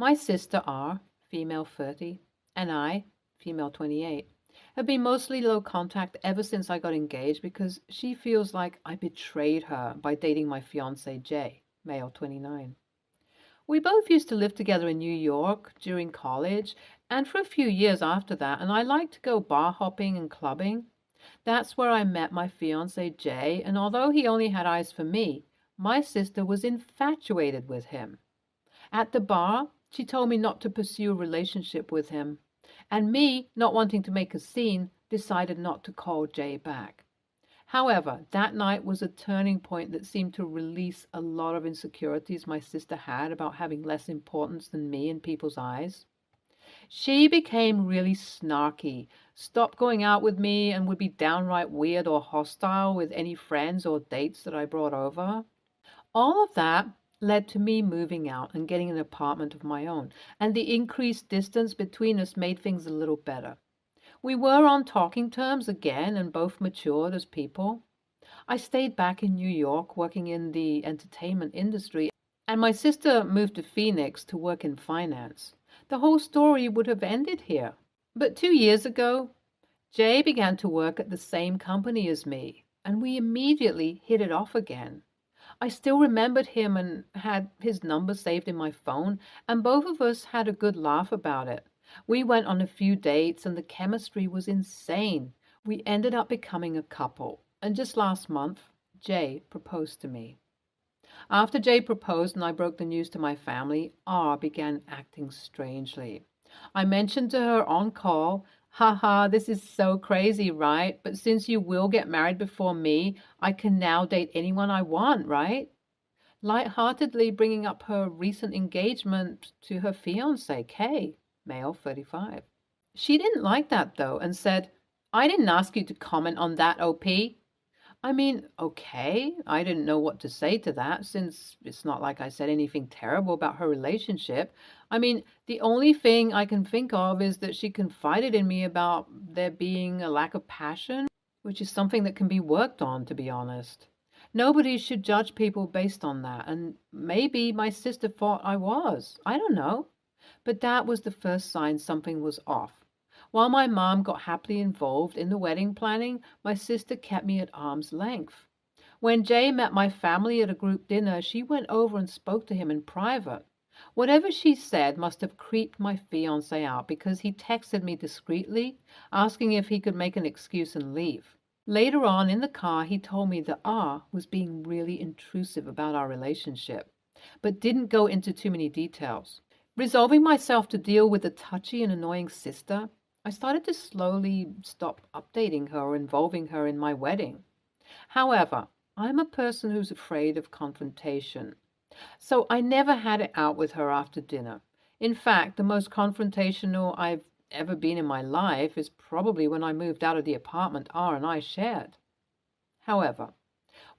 My sister R, female 30, and I, female 28, have been mostly low contact ever since I got engaged because she feels like I betrayed her by dating my fiance J, male 29. We both used to live together in New York during college and for a few years after that, and I liked to go bar hopping and clubbing. That's where I met my fiance Jay, and although he only had eyes for me, my sister was infatuated with him. At the bar, she told me not to pursue a relationship with him, and me, not wanting to make a scene, decided not to call Jay back. However, that night was a turning point that seemed to release a lot of insecurities my sister had about having less importance than me in people's eyes. She became really snarky, stopped going out with me, and would be downright weird or hostile with any friends or dates that I brought over. All of that led to me moving out and getting an apartment of my own, and the increased distance between us made things a little better. We were on talking terms again and both matured as people. I stayed back in New York working in the entertainment industry, and my sister moved to Phoenix to work in finance. The whole story would have ended here. But 2 years ago, Jay began to work at the same company as me, and we immediately hit it off again. I still remembered him and had his number saved in my phone, and both of us had a good laugh about it. We went on a few dates, and the chemistry was insane. We ended up becoming a couple, and just last month, Jay proposed to me. After Jay proposed and I broke the news to my family, R began acting strangely. I mentioned to her on call, haha, this is so crazy, right? But since you will get married before me, I can now date anyone I want, right? Lightheartedly bringing up her recent engagement to her fiance, Kay, male 35. She didn't like that though and said, I didn't ask you to comment on that, OP. I mean, okay, I didn't know what to say to that since it's not like I said anything terrible about her relationship. I mean, the only thing I can think of is that she confided in me about there being a lack of passion, which is something that can be worked on, to be honest. Nobody should judge people based on that, and maybe my sister thought I was. I don't know. But that was the first sign something was off. While my mom got happily involved in the wedding planning, my sister kept me at arm's length. When Jay met my family at a group dinner, she went over and spoke to him in private. Whatever she said must have creeped my fiancé out because he texted me discreetly, asking if he could make an excuse and leave. Later on in the car, he told me that R was being really intrusive about our relationship, but didn't go into too many details. Resolving myself to deal with the touchy and annoying sister, I started to slowly stop updating her or involving her in my wedding. However, I'm a person who's afraid of confrontation, so I never had it out with her after dinner. In fact, the most confrontational I've ever been in my life is probably when I moved out of the apartment R and I shared. However,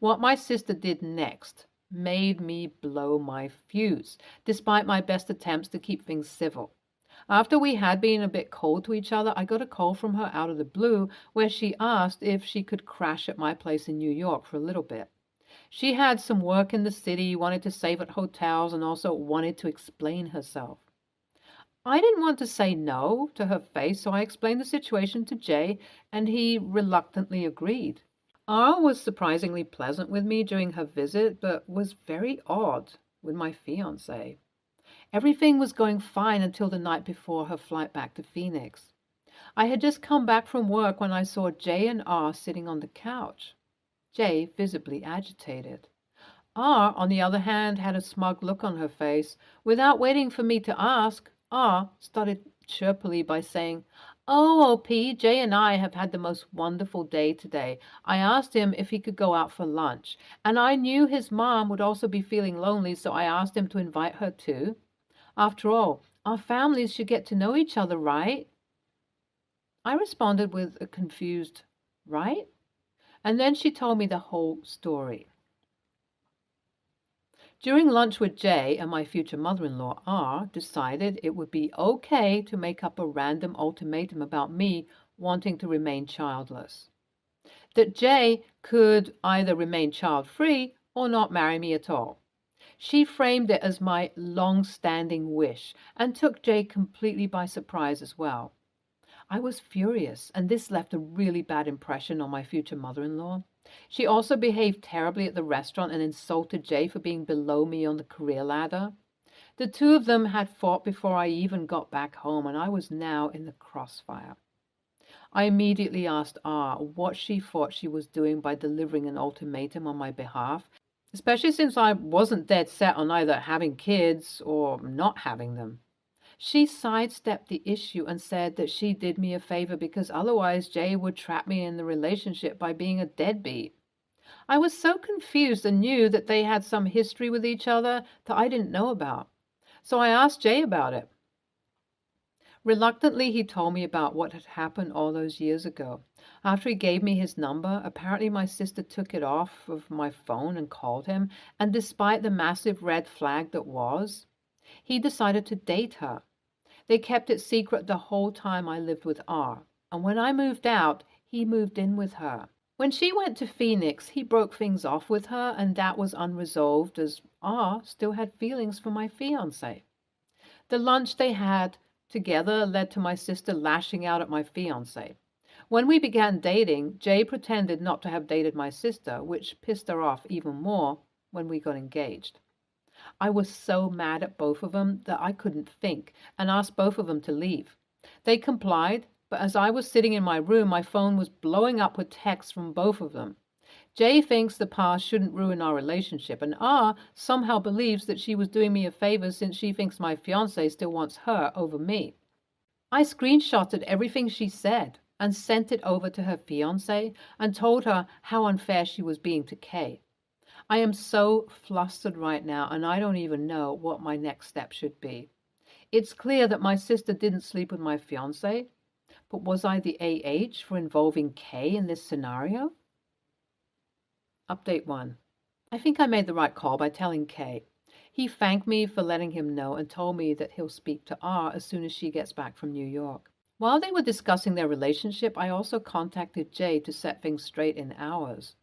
what my sister did next made me blow my fuse, despite my best attempts to keep things civil. After we had been a bit cold to each other, I got a call from her out of the blue where she asked if she could crash at my place in New York for a little bit. She had some work in the city, wanted to save at hotels, and also wanted to explain herself. I didn't want to say no to her face, so I explained the situation to Jay, and he reluctantly agreed. R was surprisingly pleasant with me during her visit, but was very odd with my fiancé. Everything was going fine until the night before her flight back to Phoenix. I had just come back from work when I saw Jay and R sitting on the couch. Jay visibly agitated. R, on the other hand, had a smug look on her face. Without waiting for me to ask, R started chirpily by saying, "Oh, OP, Jay and I have had the most wonderful day today. I asked him if he could go out for lunch, and I knew his mom would also be feeling lonely, so I asked him to invite her too. After all, our families should get to know each other, right?" I responded with a confused, "Right?" And then she told me the whole story. During lunch with Jay and my future mother-in-law, R decided it would be okay to make up a random ultimatum about me wanting to remain childless. That Jay could either remain child-free or not marry me at all. She framed it as my long-standing wish and took Jay completely by surprise as well. I was furious, and this left a really bad impression on my future mother-in-law. She also behaved terribly at the restaurant and insulted Jay for being below me on the career ladder. The two of them had fought before I even got back home, and I was now in the crossfire. I immediately asked R what she thought she was doing by delivering an ultimatum on my behalf, especially since I wasn't dead set on either having kids or not having them. She sidestepped the issue and said that she did me a favor because otherwise Jay would trap me in the relationship by being a deadbeat. I was so confused and knew that they had some history with each other that I didn't know about. So I asked Jay about it. Reluctantly, he told me about what had happened all those years ago. After he gave me his number, apparently my sister took it off of my phone and called him, and despite the massive red flag that was, he decided to date her. They kept it secret the whole time I lived with R, and when I moved out, he moved in with her. When she went to Phoenix, he broke things off with her, and that was unresolved as R still had feelings for my fiance. The lunch they had together led to my sister lashing out at my fiance. When we began dating, Jay pretended not to have dated my sister, which pissed her off even more when we got engaged. I was so mad at both of them that I couldn't think and asked both of them to leave. They complied, but as I was sitting in my room, my phone was blowing up with texts from both of them. Jay thinks the past shouldn't ruin our relationship, and R somehow believes that she was doing me a favor since she thinks my fiance still wants her over me. I screenshotted everything she said and sent it over to her fiance and told her how unfair she was being to Kay. I am so flustered right now, and I don't even know what my next step should be. It's clear that my sister didn't sleep with my fiance, but was I the AH for involving Kay in this scenario? Update 1. I think I made the right call by telling Kay. He thanked me for letting him know and told me that he'll speak to R as soon as she gets back from New York. While they were discussing their relationship, I also contacted Jay to set things straight in ours.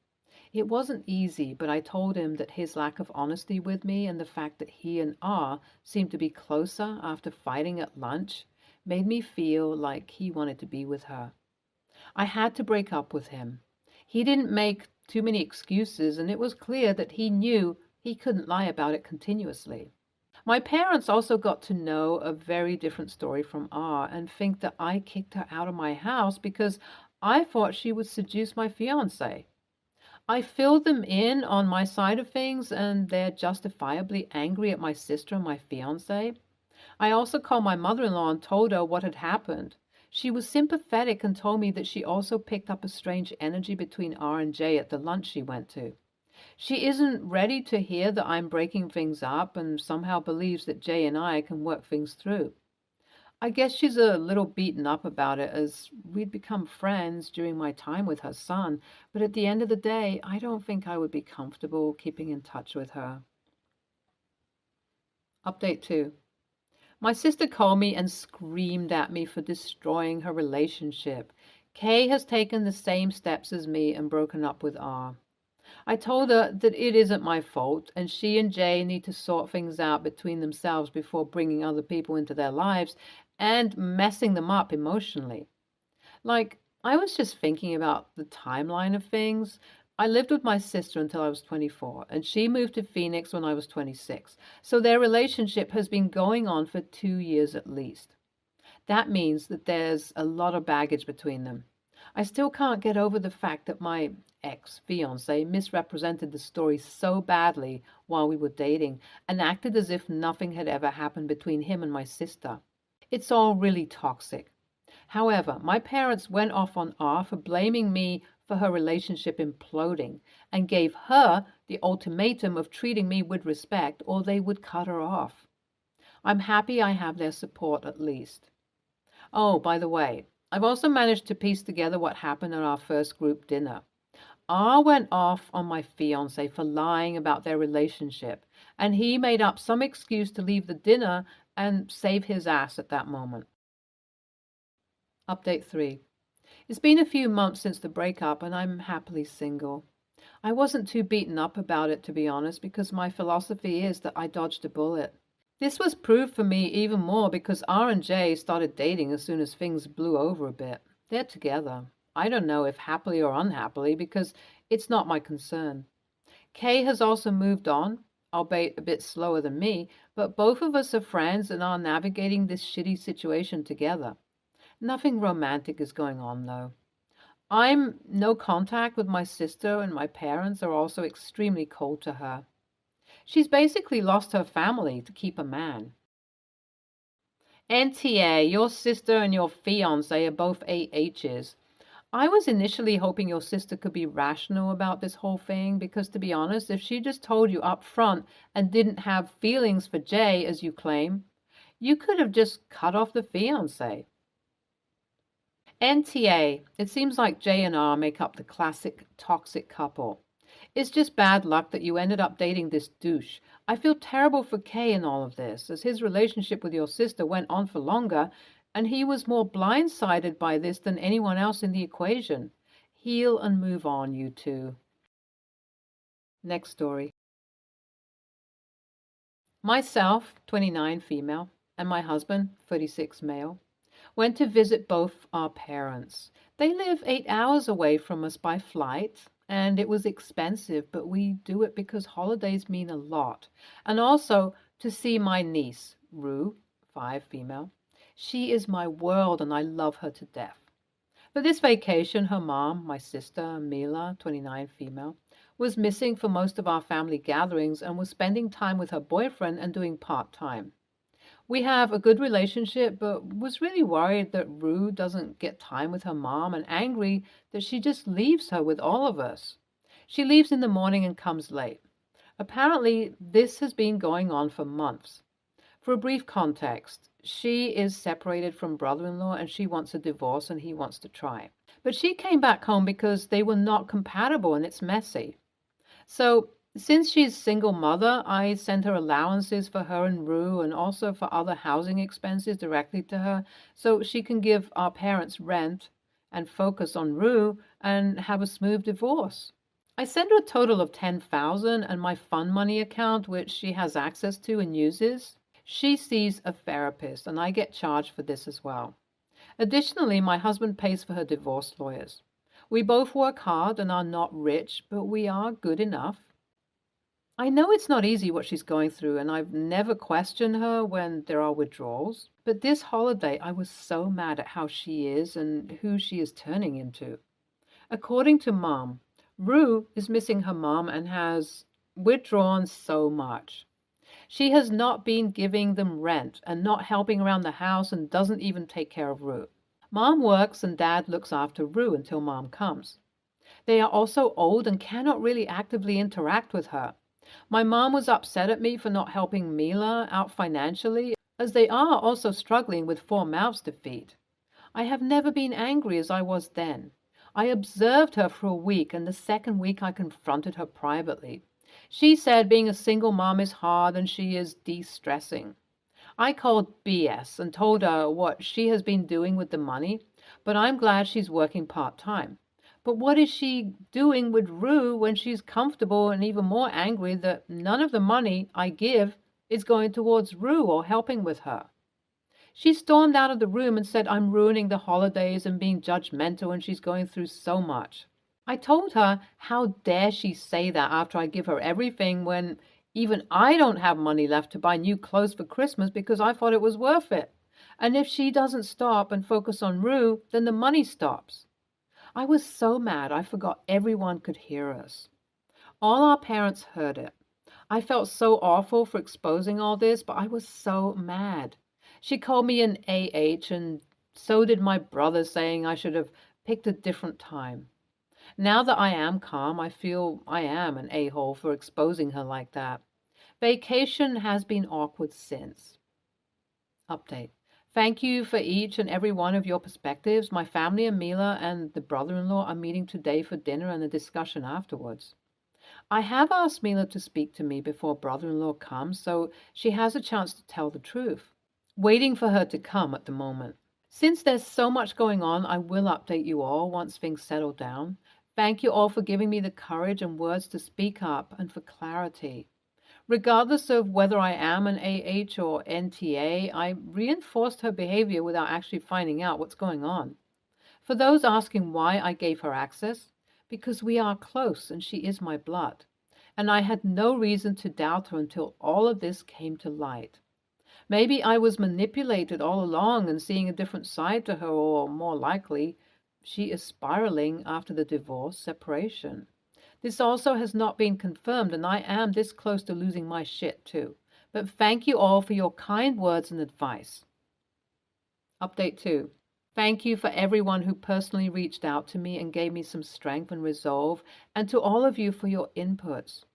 It wasn't easy, but I told him that his lack of honesty with me and the fact that he and R seemed to be closer after fighting at lunch made me feel like he wanted to be with her. I had to break up with him. He didn't make too many excuses, and it was clear that he knew he couldn't lie about it continuously. My parents also got to know a very different story from R and think that I kicked her out of my house because I thought she would seduce my fiance. I filled them in on my side of things, and they're justifiably angry at my sister and my fiance. I also called my mother-in-law and told her what had happened. She was sympathetic and told me that she also picked up a strange energy between R and Jay at the lunch she went to. She isn't ready to hear that I'm breaking things up and somehow believes that Jay and I can work things through. I guess she's a little beaten up about it as we'd become friends during my time with her son, but at the end of the day, I don't think I would be comfortable keeping in touch with her. Update 2. My sister called me and screamed at me for destroying her relationship. Kay has taken the same steps as me and broken up with R. I told her that it isn't my fault, and she and Jay need to sort things out between themselves before bringing other people into their lives and messing them up emotionally. I was just thinking about the timeline of things. I lived with my sister until I was 24, and she moved to Phoenix when I was 26. So their relationship has been going on for 2 years at least. That means that there's a lot of baggage between them. I still can't get over the fact that my ex-fiance misrepresented the story so badly while we were dating and acted as if nothing had ever happened between him and my sister. It's all really toxic. However, my parents went off on R for blaming me for her relationship imploding and gave her the ultimatum of treating me with respect or they would cut her off. I'm happy I have their support at least. Oh, by the way, I've also managed to piece together what happened at our first group dinner. R went off on my fiance for lying about their relationship, and he made up some excuse to leave the dinner and save his ass at that moment. Update 3. It's been a few months since the breakup, and I'm happily single. I wasn't too beaten up about it, to be honest, because my philosophy is that I dodged a bullet. This was proved for me even more because R and J started dating as soon as things blew over a bit. They're together. I don't know if happily or unhappily because it's not my concern. Kay has also moved on, albeit a bit slower than me, but both of us are friends and are navigating this shitty situation together. Nothing romantic is going on though. I'm no contact with my sister, and my parents are also extremely cold to her. She's basically lost her family to keep a man. NTA, your sister and your fiance are both AHs. I was initially hoping your sister could be rational about this whole thing because, to be honest, if she just told you up front and didn't have feelings for Jay, as you claim, you could have just cut off the fiance. NTA, it seems like Jay and R make up the classic toxic couple. It's just bad luck that you ended up dating this douche. I feel terrible for Kay in all of this, as his relationship with your sister went on for longer, and he was more blindsided by this than anyone else in the equation. Heal and move on, you two. Next story. Myself, 29 female, and my husband, 36 male, went to visit both our parents. They live 8 hours away from us by flight, and it was expensive, but we do it because holidays mean a lot. And also to see my niece, Rue, 5 female. She is my world, and I love her to death. For this vacation, her mom, my sister, Mila, 29 female, was missing for most of our family gatherings and was spending time with her boyfriend and doing part-time. We have a good relationship, but was really worried that Rue doesn't get time with her mom and angry that she just leaves her with all of us. She leaves in the morning and comes late. Apparently, this has been going on for months. For a brief context, she is separated from brother-in-law and she wants a divorce and he wants to try. But she came back home because they were not compatible and it's messy. So since she's single mother, I send her allowances for her and Rue and also for other housing expenses directly to her so she can give our parents rent and focus on Rue and have a smooth divorce. I send her a total of $10,000 and my fund money account, which she has access to and uses. She sees a therapist and I get charged for this as well. Additionally, my husband pays for her divorce lawyers. We both work hard and are not rich, but we are good enough. I know it's not easy what she's going through, and I've never questioned her when there are withdrawals. But this holiday, I was so mad at how she is and who she is turning into. According to Mom, Rue is missing her mom and has withdrawn so much. She has not been giving them rent and not helping around the house and doesn't even take care of Rue. Mom works and Dad looks after Rue until Mom comes. They are also old and cannot really actively interact with her. My mom was upset at me for not helping Mila out financially, as they are also struggling with 4 mouths to feed. I have never been angry as I was then. I observed her for a week, and the second week I confronted her privately. She said being a single mom is hard and she is de-stressing. I called BS and told her what she has been doing with the money, but I'm glad she's working part-time. But what is she doing with Rue when she's comfortable and even more angry that none of the money I give is going towards Rue or helping with her? She stormed out of the room and said I'm ruining the holidays and being judgmental and she's going through so much. I told her, how dare she say that after I give her everything when even I don't have money left to buy new clothes for Christmas because I thought it was worth it. And if she doesn't stop and focus on Rue, then the money stops. I was so mad I forgot everyone could hear us. All our parents heard it. I felt so awful for exposing all this, but I was so mad. She called me an AH, and so did my brother, saying I should have picked a different time. Now that I am calm, I feel I am an a-hole for exposing her like that. Vacation has been awkward since. Update. Thank you for each and every one of your perspectives. My family and Mila and the brother-in-law are meeting today for dinner and a discussion afterwards. I have asked Mila to speak to me before brother-in-law comes, so she has a chance to tell the truth. Waiting for her to come at the moment. Since there's so much going on, I will update you all once things settle down. Thank you all for giving me the courage and words to speak up and for clarity. Regardless of whether I am an AH or NTA, I reinforced her behavior without actually finding out what's going on. For those asking why I gave her access, because we are close and she is my blood. And I had no reason to doubt her until all of this came to light. Maybe I was manipulated all along and seeing a different side to her, or more likely, she is spiraling after the divorce separation. This also has not been confirmed, and I am this close to losing my shit too. But thank you all for your kind words and advice. Update 2. Thank you for everyone who personally reached out to me and gave me some strength and resolve, and to all of you for your inputs.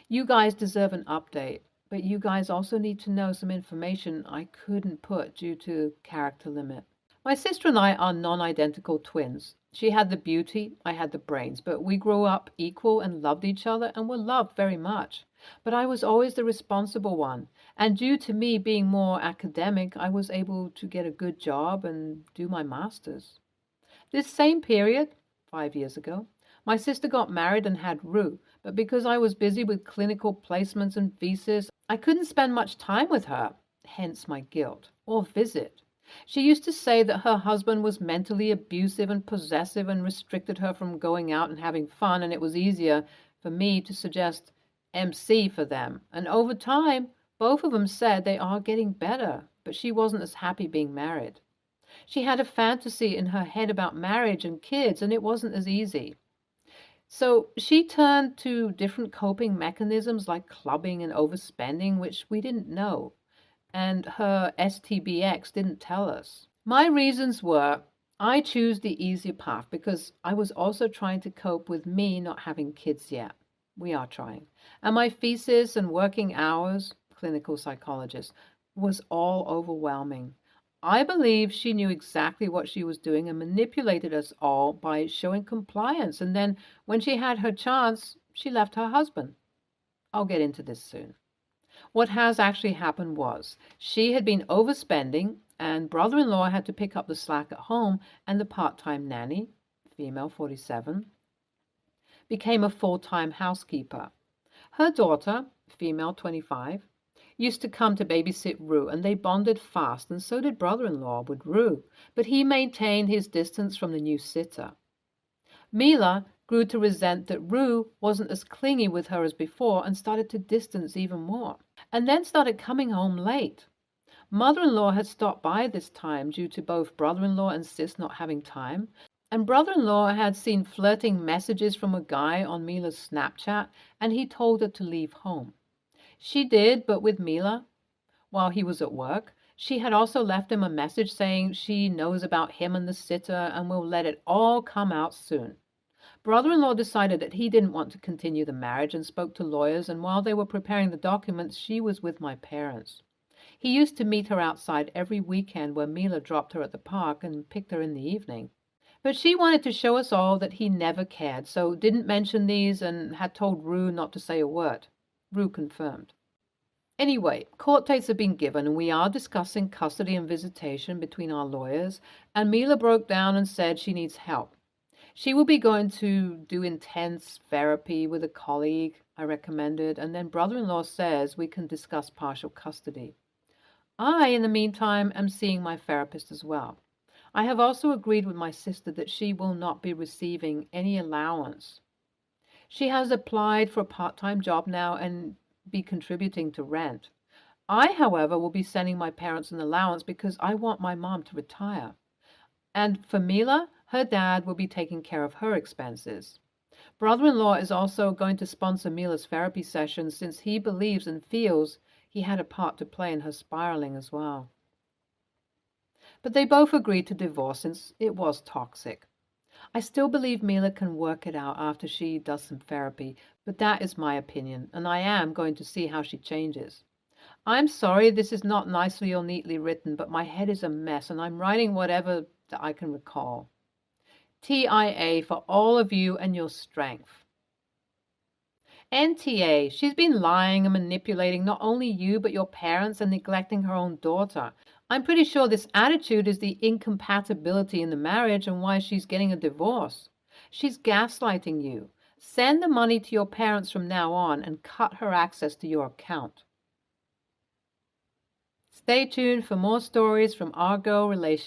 You guys deserve an update, but you guys also need to know some information I couldn't put due to character limit. My sister and I are non-identical twins. She had the beauty, I had the brains, but we grew up equal and loved each other and were loved very much. But I was always the responsible one, and due to me being more academic, I was able to get a good job and do my master's. This same period, 5 years ago, my sister got married and had Rue, but because I was busy with clinical placements and visas, I couldn't spend much time with her, hence my guilt, or visit. She used to say that her husband was mentally abusive and possessive and restricted her from going out and having fun, and it was easier for me to suggest MC for them. And over time, both of them said they are getting better, but she wasn't as happy being married. She had a fantasy in her head about marriage and kids, and it wasn't as easy. So she turned to different coping mechanisms like clubbing and overspending, which we didn't know. And her STBX didn't tell us. My reasons were, I choose the easier path because I was also trying to cope with me not having kids yet. We are trying. And my thesis and working hours, clinical psychologist, was all overwhelming. I believe she knew exactly what she was doing and manipulated us all by showing compliance. And then when she had her chance, she left her husband. I'll get into this soon. What has actually happened was she had been overspending and brother-in-law had to pick up the slack at home, and the part-time nanny, female 47, became a full-time housekeeper. Her daughter, female 25, used to come to babysit Rue, and they bonded fast, and so did brother-in-law with Rue, but he maintained his distance from the new sitter. Mila grew to resent that Rue wasn't as clingy with her as before and started to distance even more, and then started coming home late. Mother-in-law had stopped by this time due to both brother-in-law and sis not having time, and brother-in-law had seen flirting messages from a guy on Mila's Snapchat, and he told her to leave home. She did, but with Mila, while he was at work, she had also left him a message saying she knows about him and the sitter and will let it all come out soon. Brother-in-law decided that he didn't want to continue the marriage and spoke to lawyers, and while they were preparing the documents, she was with my parents. He used to meet her outside every weekend where Mila dropped her at the park and picked her in the evening. But she wanted to show us all that he never cared, so didn't mention these and had told Rue not to say a word. Rue confirmed. Anyway, court dates have been given and we are discussing custody and visitation between our lawyers, and Mila broke down and said she needs help. She will be going to do intense therapy with a colleague I recommended, and then brother-in-law says we can discuss partial custody. I, in the meantime, am seeing my therapist as well. I have also agreed with my sister that she will not be receiving any allowance. She has applied for a part-time job now and be contributing to rent. I, however, will be sending my parents an allowance because I want my mom to retire. And for Mila, her dad will be taking care of her expenses. Brother-in-law is also going to sponsor Mila's therapy sessions since he believes and feels he had a part to play in her spiraling as well. But they both agreed to divorce since it was toxic. I still believe Mila can work it out after she does some therapy, but that is my opinion, and I am going to see how she changes. I'm sorry this is not nicely or neatly written, but my head is a mess, and I'm writing whatever that I can recall. TIA for all of you and your strength. NTA, she's been lying and manipulating not only you but your parents and neglecting her own daughter. I'm pretty sure this attitude is the incompatibility in the marriage and why she's getting a divorce. She's gaslighting you. Send the money to your parents from now on and cut her access to your account. Stay tuned for more stories from our girl relationship.